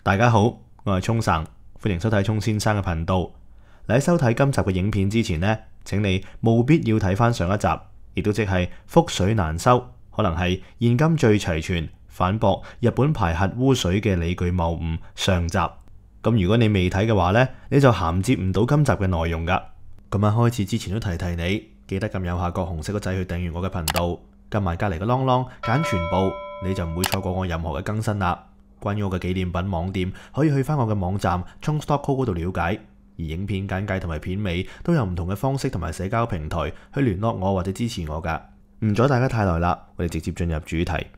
大家好，我係聰生，歡迎收睇聰先生嘅頻道。喺收睇今集嘅影片之前呢，請你務必要睇翻上一集，亦都即係覆水難收，可能係現今最齊全反駁日本排核污水嘅理據謬誤上集。咁如果你未睇嘅話呢，你就銜接唔到今集嘅內容噶。咁喺開始之前都提提你，記得撳右下角紅色個掣去訂閱我嘅頻道，撳埋隔籬個啷啷揀全部，你就唔會錯過我任何嘅更新啦。關於我嘅紀念品網店，可以去翻我嘅網站 chongstockco 嗰度了解，而影片簡介同埋片尾都有唔同嘅方式同埋社交平台去聯絡我或者支持我噶。唔阻大家太耐啦，我哋直接進入主題。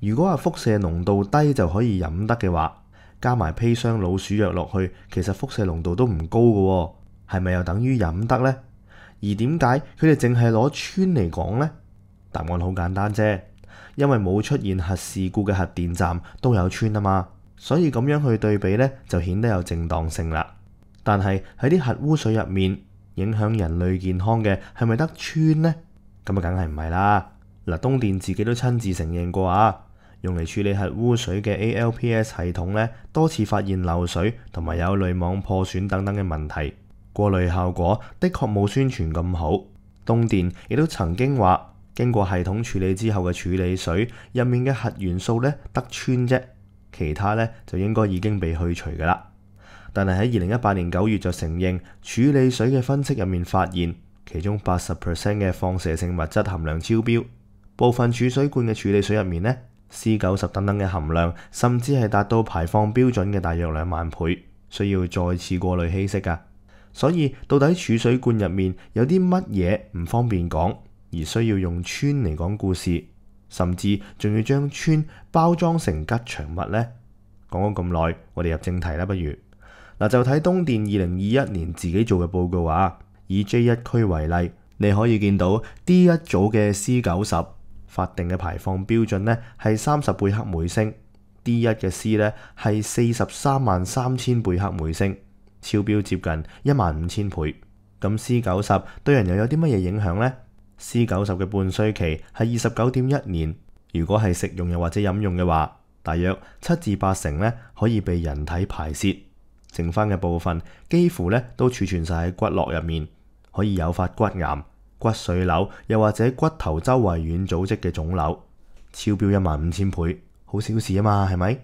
如果話輻射濃度低就可以飲得嘅話，加埋砒霜老鼠藥落去，其實輻射濃度都唔高嘅，係咪又等於飲得呢？而點解佢哋淨係攞氚嚟講呢？答案好簡單啫。因為冇出現核事故嘅核電站都有氚啊嘛，所以咁樣去對比呢，就顯得有正當性啦。但係喺啲核污水入面，影響人類健康嘅係咪得氚呢？咁啊，梗係唔係啦。嗱，東電自己都親自承認過啊，用嚟處理核污水嘅 ALPS 系統呢，多次發現漏水同埋有濾網破損等等嘅問題，過濾效果的確冇宣傳咁好。東電亦都曾經話，經過系統處理之後嘅處理水入面嘅核元素呢，得氚啫，其他呢就應該已經被去除㗎啦。但係喺2018年9月就承認處理水嘅分析入面發現，其中80% 嘅放射性物質含量超標，部分儲水罐嘅處理水入面呢 C90 等等嘅含量，甚至係達到排放標準嘅大約2萬倍，需要再次過濾稀釋㗎。所以到底儲水罐入面有啲乜嘢唔方便講，而需要用氚嚟講故事，甚至仲要將氚包裝成吉祥物呢？講咗咁耐，我哋入正題啦，不如嗱就睇東電2021年自己做嘅報告啊。以 J1 區為例，你可以見到 D1 組嘅 C90 法定嘅排放標準呢係30貝克每升，D1 嘅 C 呢係433000貝克每升，超標接近15000倍。咁 C90 對人又有啲乜嘢影響呢？C90 嘅半衰期係29.1年，如果係食用又或者飲用嘅話，大約7至8成呢可以被人體排泄，剩翻嘅部分幾乎呢都儲存晒喺骨骼入面，可以誘發骨癌、骨髓瘤又或者骨頭周圍軟組織嘅腫瘤，超標15000倍，好小事啊嘛，係咪？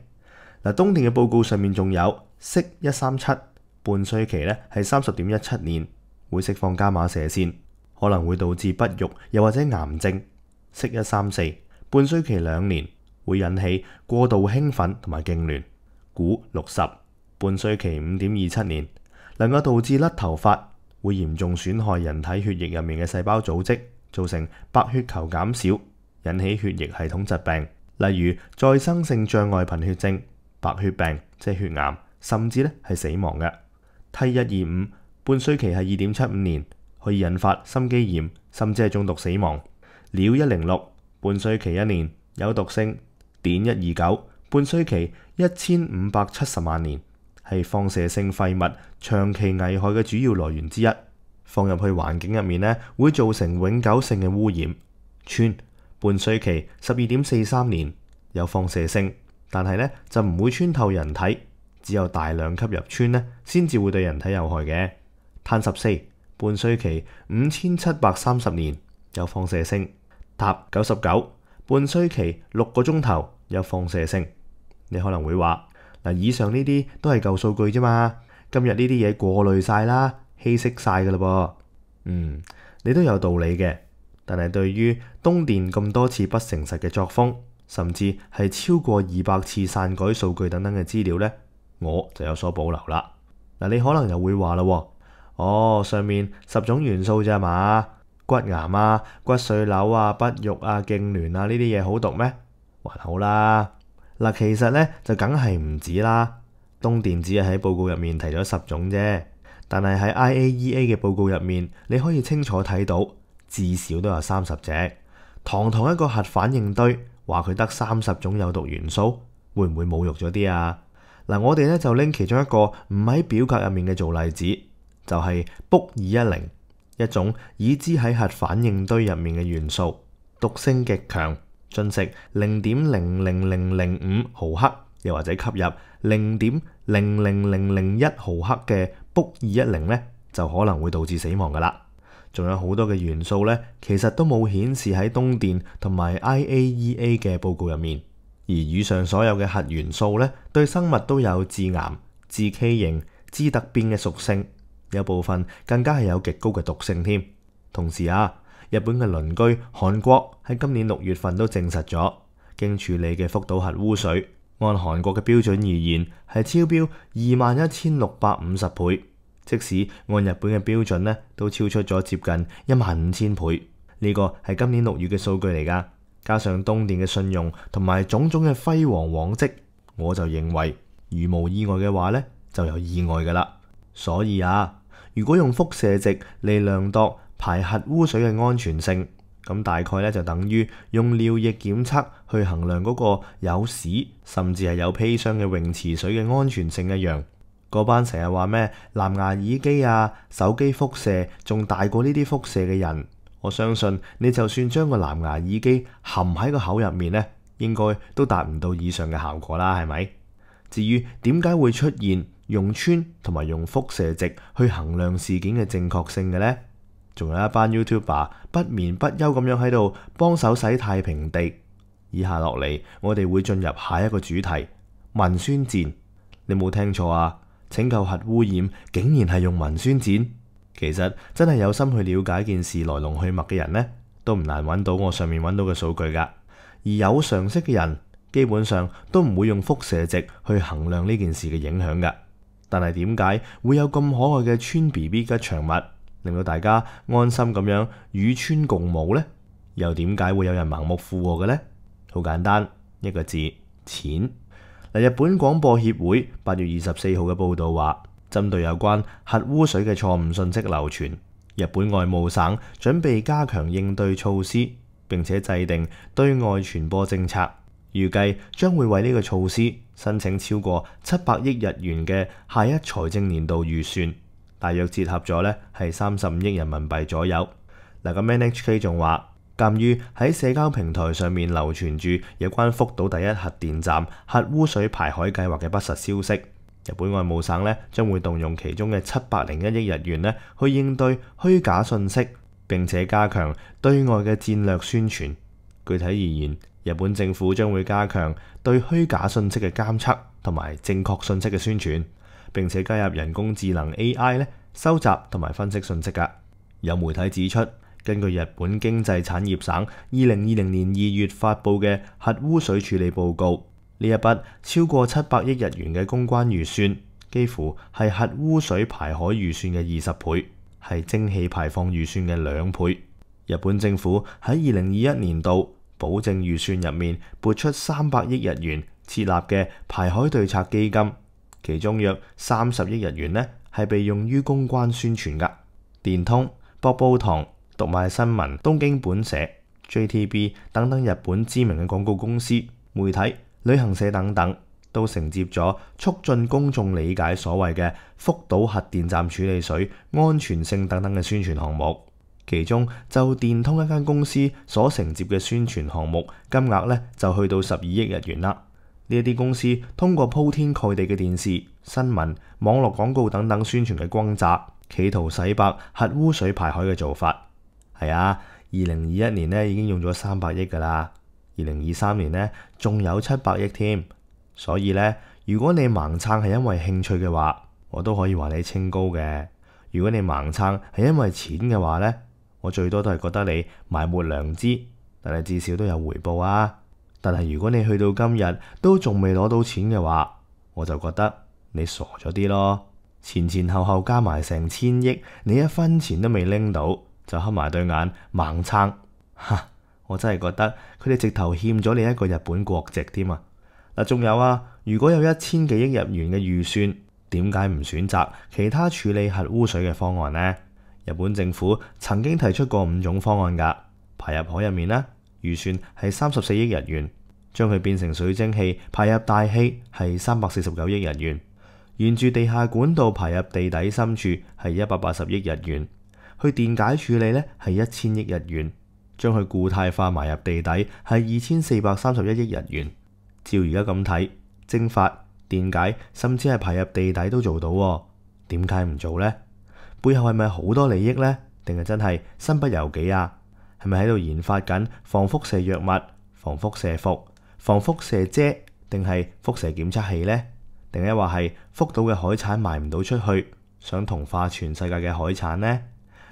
嗱，東電嘅報告上面仲有銫137半衰期呢係30.17年，會釋放伽馬射線，可能會導致不育又或者癌症。銫134半衰期2年，會引起過度興奮同埋痙攣。鈷60半衰期5.27年，能夠導致甩頭髮，會嚴重損害人體血液入面嘅細胞組織，造成白血球減少，引起血液系統疾病，例如再生性障礙貧血症、白血病即係血癌，甚至係死亡嘅。T125半衰期係2.75年，可以引發心肌炎，甚至係中毒死亡。鈈106半衰期1年，有毒性。碘129半衰期1570萬年，係放射性廢物長期危害嘅主要來源之一。放入去環境入面呢，會造成永久性嘅污染。氚半衰期12.43年，有放射性，但係呢就唔會穿透人體，只有大量吸入氚呢先至會對人體有害嘅。碳14半衰期5730年，有放射性。鈽99半衰期6個鐘頭，有放射性。你可能會話嗱，以上呢啲都係舊數據啫嘛，今日呢啲嘢過濾晒啦，稀釋晒噶啦噃。你都有道理嘅，但係對於東電咁多次不誠實嘅作風，甚至係超過200次篡改數據等等嘅資料呢，我就有所保留啦。嗱，你可能又會話啦，上面10種元素咋嘛？骨癌啊、骨髓瘤啊、不育啊、痙攣啊呢啲嘢好毒咩？還好啦。嗱，其實呢就梗係唔止啦。東電只係喺報告入面提咗10種啫，但係喺 IAEA 嘅報告入面，你可以清楚睇到至少都有30隻。堂堂一個核反應堆，話佢得30種有毒元素，會唔會侮辱咗啲啊？嗱，我哋呢就拎其中一個唔喺表格入面嘅做例子，就係鈽210，一種已知喺核反應堆入面嘅元素，毒性極強，進食0.00005毫克，又或者吸入0.00001毫克嘅鈽210呢，就可能會導致死亡噶啦。仲有好多嘅元素呢，其實都冇顯示喺東電同埋 IAEA 嘅報告入面。而以上所有嘅核元素呢，對生物都有致癌、致畸形、致突變嘅屬性，有部分更加係有極高嘅毒性添。同時啊，日本嘅鄰居韓國喺今年6月份都證實咗，經處理嘅福島核污水，按韓國嘅標準而言係超標21,650倍。即使按日本嘅標準呢，都超出咗接近15,000倍。呢個係今年6月嘅數據嚟㗎。加上東電嘅信用同埋種種嘅輝煌往績，我就認為如無意外嘅話呢，就有意外㗎啦。所以啊，如果用輻射值嚟量度排核污水嘅安全性，咁大概呢就等於用尿液檢測去衡量嗰個有屎甚至係有砒霜嘅泳池水嘅安全性一樣。嗰班成日話咩藍牙耳機啊、手機輻射仲大過呢啲輻射嘅人，我相信你就算將個藍牙耳機含喺個口入面呢，應該都達唔到以上嘅效果啦，係咪？至於點解會出現用氚同埋用輻射值去衡量事件嘅正確性嘅呢？仲有一班 YouTuber 不眠不休咁樣喺度幫手洗太平地。以下落嚟，我哋會進入下一個主題：磷酸鉽。你冇聽錯啊！拯救核污染竟然係用磷酸鉽。其實真係有心去了解件事來龍去脈嘅人呢，都唔難揾到我上面揾到嘅數據㗎。而有常識嘅人基本上都唔會用輻射值去衡量呢件事嘅影響㗎。但係點解會有咁可愛嘅氚 BB 吉祥物，令到大家安心咁樣與氚共舞呢？又點解會有人盲目附和嘅呢？好簡單，一個字：錢。日本廣播協會8月24號嘅報導話，針對有關核污水嘅錯誤信息流傳，日本外務省準備加強應對措施，並且制定對外傳播政策，預計將會為呢個措施申請超過700億日元嘅下一財政年度預算，大約折合咗呢係35億人民幣左右。咁 NHK 仲話，鑑於喺社交平台上面流傳住有關福島第一核電站核污水排海計劃嘅不實消息，日本外務省呢將會動用其中嘅701億日元呢去應對虛假信息，並且加強對外嘅戰略宣傳。具體而言，日本政府將會加強對虛假信息嘅監測同埋正確信息嘅宣傳，並且加入人工智能 AI 呢收集同埋分析信息㗎。有媒體指出，根據日本經濟產業省2020年2月發布嘅核污水處理報告，呢一筆超過700億日元嘅公關預算，幾乎係核污水排海預算嘅20倍，係蒸汽排放預算嘅2倍。日本政府喺2021年度保證預算入面撥出300億日元設立嘅排海對策基金，其中約30億日元呢係被用於公關宣傳㗎。電通、博報堂、讀賣新聞、東京本社、JTB 等等日本知名嘅廣告公司、媒體、旅行社等等，都承接咗促進公眾理解所謂嘅福島核電站處理水安全性等等嘅宣傳項目。其中就電通一間公司所承接嘅宣傳項目金額呢，就去到12億日元啦。呢一啲公司通過鋪天蓋地嘅電視、新聞、網絡廣告等等宣傳嘅轟炸，企圖洗白核污水排海嘅做法。係啊，2021年呢已經用咗300億㗎啦，2023年呢仲有700億添。所以呢，如果你盲撐係因為興趣嘅話，我都可以話你清高嘅。如果你盲撐係因為錢嘅話呢，我最多都係覺得你埋沒良知，但係至少都有回報啊。但係如果你去到今日都仲未攞到錢嘅話，我就覺得你傻咗啲咯。前前後後加埋成1000億，你一分錢都未拎到，就黑埋對眼盲撐，我真係覺得佢哋直頭欠咗你一個日本國籍添啊！嗱，仲有啊，如果有1000幾億日元嘅預算，點解唔選擇其他處理核污水嘅方案呢？日本政府曾經提出過5種方案㗎，排入海入面呢，預算係34億日元，將佢變成水蒸氣排入大氣係349億日元，沿住地下管道排入地底深處係180億日元。去電解處理呢係1000億日元，將佢固態化埋入地底係2431億日元。照而家咁睇，蒸發、電解，甚至係排入地底都做到喎。點解唔做呢？背後係咪好多利益呢？定係真係身不由己啊？係咪喺度研發緊防輻射藥物、防輻射服、防輻射遮，定係輻射檢測器呢？定係話係福島嘅海產賣唔到出去，想同化全世界嘅海產呢？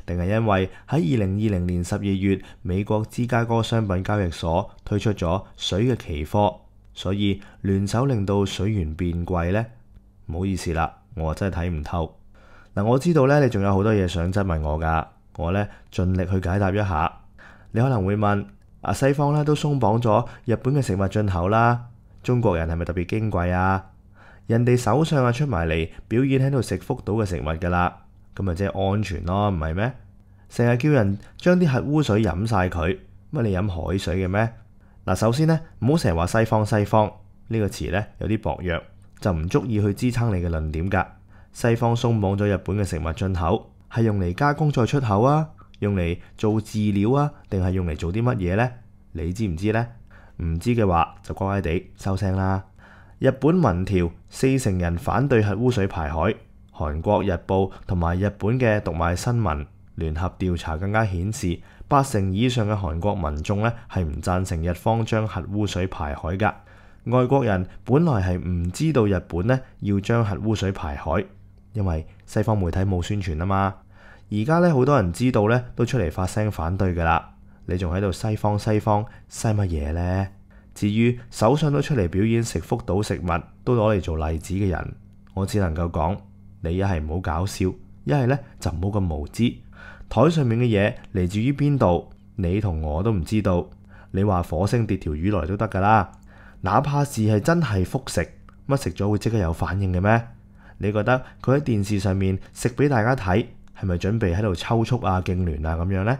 定係因為喺2020年12月，美國芝加哥商品交易所推出咗水嘅期貨，所以聯手令到水源變貴呢？唔好意思啦，我真係睇唔透。嗱，我知道咧，你仲有好多嘢想質問我噶，我咧盡力去解答一下。你可能會問：西方咧都鬆綁咗日本嘅食物進口啦，中國人係咪特別矜貴啊？人哋首相出埋嚟表演喺度食福島嘅食物噶啦。咁咪即係安全咯，唔係咩？成日叫人將啲核污水飲晒佢，乜你飲海水嘅咩？嗱，首先呢，唔好成日話西方呢個詞呢有啲薄弱，就唔足以去支撐你嘅論點㗎。西方鬆綁咗日本嘅食物進口，係用嚟加工再出口啊，用嚟做飼料啊，定係用嚟做啲乜嘢呢？你知唔知呢？唔知嘅話就乖乖地收聲啦。日本民調40%人反對核污水排海。韓國日報同埋日本嘅讀賣新聞聯合調查更加顯示，80%以上嘅韓國民眾咧係唔贊成日方將核污水排海噶。外國人本來係唔知道日本咧要將核污水排海，因為西方媒體冇宣傳啊嘛。而家咧好多人知道咧，都出嚟發聲反對噶啦。你仲喺度西方西乜嘢呢？至於首相都出嚟表演食福島食物，都攞嚟做例子嘅人，我只能夠講。你一係唔好搞笑，一係咧就唔好咁無知。台上面嘅嘢嚟自於邊度？你同我都唔知道。你話火星跌條魚來都得噶啦，哪怕是係真係輻食，乜食咗會即刻有反應嘅咩？你覺得佢喺電視上面食俾大家睇，係咪準備喺度抽搐啊、痙攣啊咁樣呢？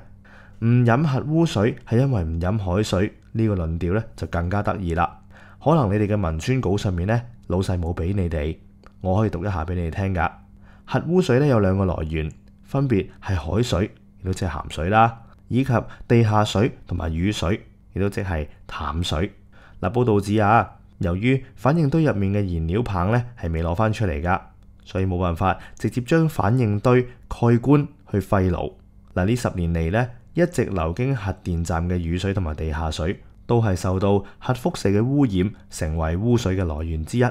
唔飲核污水係因為唔飲海水，呢個論調咧就更加得意啦。可能你哋嘅文宣稿上面咧，老細冇俾你哋。我可以讀一下俾你哋聽噶。核污水咧有2個來源，分別係海水，亦都即係鹹水啦，以及地下水同埋雨水，亦都即係淡水。嗱，報道指由於反應堆入面嘅燃料棒咧係未攞翻出嚟噶，所以冇辦法直接將反應堆蓋棺去廢爐。嗱，呢10年嚟咧，一直流經核電站嘅雨水同埋地下水，都係受到核輻射嘅污染，成為污水嘅來源之一。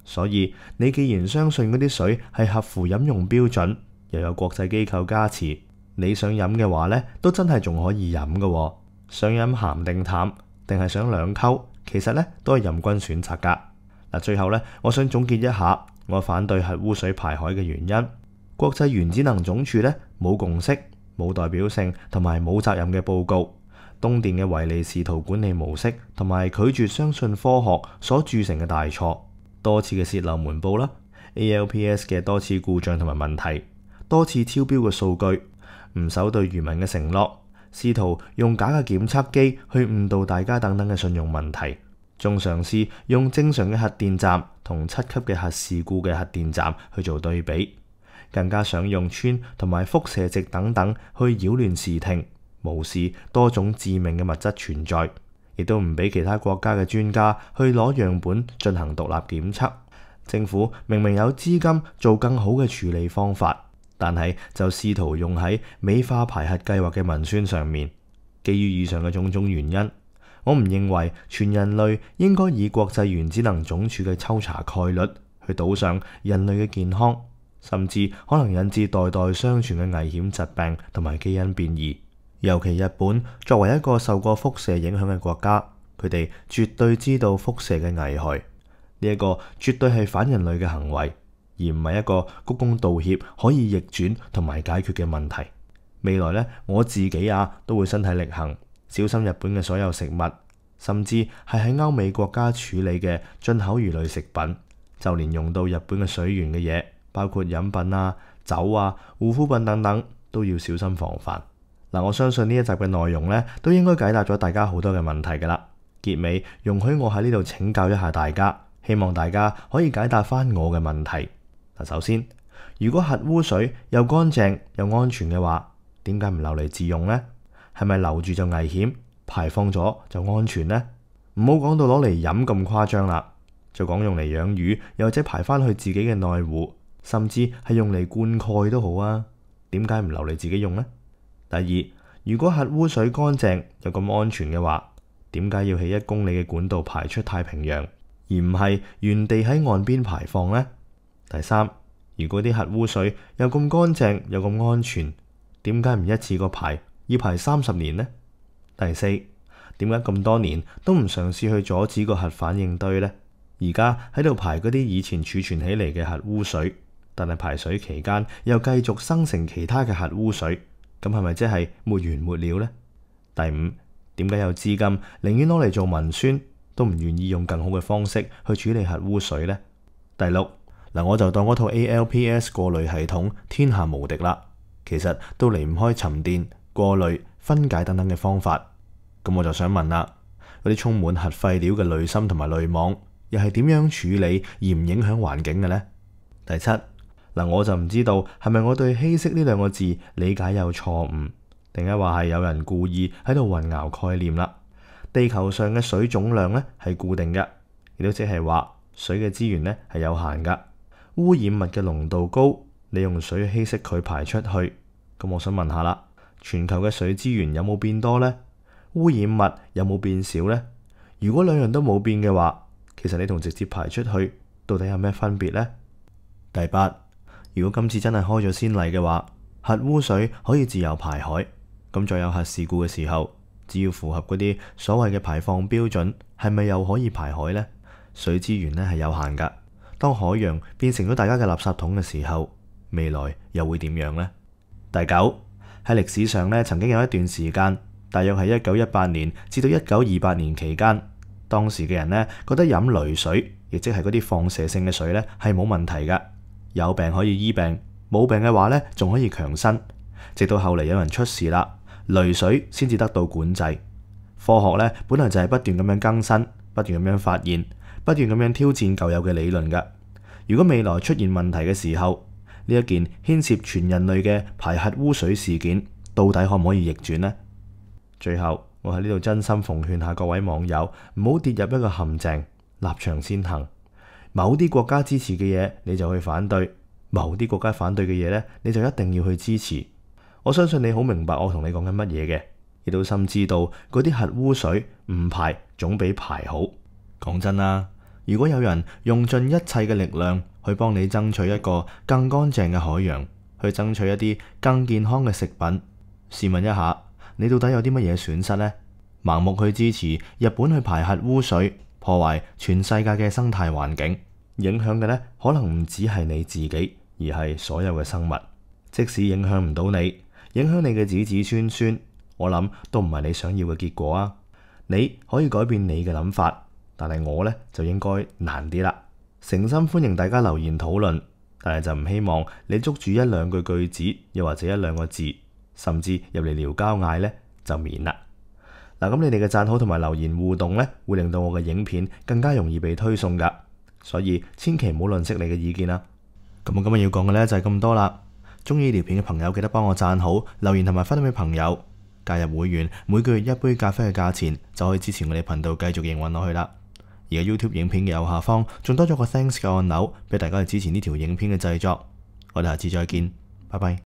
所以你既然相信嗰啲水係合乎飲用標準，又有國際機構加持，你想飲嘅話呢，都真係仲可以飲㗎。想飲鹹定淡，定係想兩溝，其實呢都係任君選擇㗎。嗱，最後呢，我想總結一下我反對核污水排海嘅原因。國際原子能總署呢冇共識、冇代表性同埋冇責任嘅報告，東電嘅唯利是圖管理模式同埋拒絕相信科學所鑄成嘅大錯。多次嘅洩漏瞞報啦 ，ALPS 嘅多次故障同埋問題，多次超標嘅數據，唔守對漁民嘅承諾，試圖用假嘅檢測機去誤導大家等等嘅信用問題，仲嘗試用正常嘅核電站同7級嘅核事故嘅核電站去做對比，更加想用氚同埋輻射值等等去擾亂視聽，無視多種致命嘅物質存在。亦都唔俾其他國家嘅專家去攞樣本進行獨立檢測。政府明明有資金做更好嘅處理方法，但係就試圖用喺美化排核計劃嘅文宣上面。基於以上嘅種種原因，我唔認為全人類應該以國際原子能總署嘅抽查概率去賭上人類嘅健康，甚至可能引致代代相傳嘅危險疾病同埋基因變異。尤其日本作為一個受過輻射影響嘅國家，佢哋絕對知道輻射嘅危害。呢一個絕對係反人類嘅行為，而唔係一個鞠躬道歉可以逆轉同埋解決嘅問題。未來呢，我自己都會身體力行，小心日本嘅所有食物，甚至係喺歐美國家處理嘅進口魚類食品，就連用到日本嘅水源嘅嘢，包括飲品酒護膚品等等，都要小心防範。我相信呢一集嘅內容呢，都應該解答咗大家好多嘅問題㗎啦。結尾容許我喺呢度請教一下大家，希望大家可以解答翻我嘅問題。首先，如果核污水又乾淨又安全嘅話，點解唔留嚟自用呢？係咪留住就危險，排放咗就安全呢？唔好講到攞嚟飲咁誇張啦。就講用嚟養魚，又或者排翻去自己嘅內湖，甚至係用嚟灌溉都好啊。點解唔留嚟自己用呢？第二，如果核污水乾淨又咁安全嘅話，點解要起1公里嘅管道排出太平洋，而唔係原地喺岸邊排放呢？第三，如果啲核污水又咁乾淨又咁安全，點解唔一次過排，要排30年呢？第四，點解咁多年都唔嘗試去阻止個核反應堆呢？而家喺度排嗰啲以前儲存起嚟嘅核污水，但係排水期間又繼續生成其他嘅核污水，咁係咪即係沒完沒了呢？第五，點解有資金寧願攞嚟做文宣，都唔願意用更好嘅方式去處理核污水呢？第六，嗱，我就當嗰套 ALPS 過濾系統天下無敵啦，其實都離唔開沉澱、過濾、分解等等嘅方法。咁我就想問啦，嗰啲充滿核廢料嘅濾芯同埋濾網，又係點樣處理而唔影響環境嘅呢？第七，嗱，我就唔知道係咪我對稀釋呢2個字理解有錯誤，定係話係有人故意喺度混淆概念啦。地球上嘅水總量咧係固定嘅，亦都即係話水嘅資源咧係有限噶。污染物嘅濃度高，你用水稀釋佢排出去，咁我想問下啦，全球嘅水資源有冇變多呢？污染物有冇變少呢？如果2樣都冇變嘅話，其實你同直接排出去到底有咩分別呢？第八，如果今次真係開咗先例嘅話，核污水可以自由排海，咁再有核事故嘅時候，只要符合嗰啲所謂嘅排放標準，係咪又可以排海呢？水資源咧係有限噶，當海洋變成咗大家嘅垃圾桶嘅時候，未來又會點樣呢？第九，喺歷史上咧曾經有一段時間，大約係1918年至到1928年期間，當時嘅人咧覺得飲濾水，亦即係嗰啲放射性嘅水咧係冇問題噶，有病可以醫病，冇病嘅話咧仲可以強身。直到後嚟有人出事啦，濾水先至得到管制。科學咧本來就係不斷咁樣更新，不斷咁樣發現，不斷咁樣挑戰舊有嘅理論噶。如果未來出現問題嘅時候，呢一件牽涉全人類嘅排核污水事件，到底可唔可以逆轉呢？最後，我喺呢度真心奉勸下各位網友，唔好跌入一個陷阱，立場先行。某啲國家支持嘅嘢，你就去反對；某啲國家反對嘅嘢呢，你就一定要去支持。我相信你好明白我同你講緊乜嘢嘅，亦都深知道嗰啲核污水唔排總比排好。講真啦，如果有人用盡一切嘅力量去幫你爭取一個更乾淨嘅海洋，去爭取一啲更健康嘅食品，試問一下，你到底有啲乜嘢損失呢？盲目去支持日本去排核污水，破壞全世界嘅生態環境，影響嘅呢可能唔只係你自己，而係所有嘅生物。即使影響唔到你，影響你嘅子子孫孫，我諗都唔係你想要嘅結果啊！你可以改變你嘅諗法，但係我呢就應該難啲啦。誠心歡迎大家留言討論，但係就唔希望你捉住1、2句句子，又或者1、2個字，甚至入嚟撩交嗌呢，就免啦。嗱，咁你哋嘅讚好同埋留言互動呢，會令到我嘅影片更加容易被推送噶，所以千祈唔好吝嗇你嘅意見啦。咁我今日要講嘅呢，就係咁多啦。中意條片嘅朋友記得幫我讚好、留言同埋分享俾朋友。加入會員，每個月1杯咖啡嘅價錢就可以支持我哋頻道繼續營運落去啦。而喺 YouTube 影片嘅右下方仲多咗個 Thanks 嘅按鈕，俾大家去支持呢條影片嘅製作。我哋下次再見，拜拜。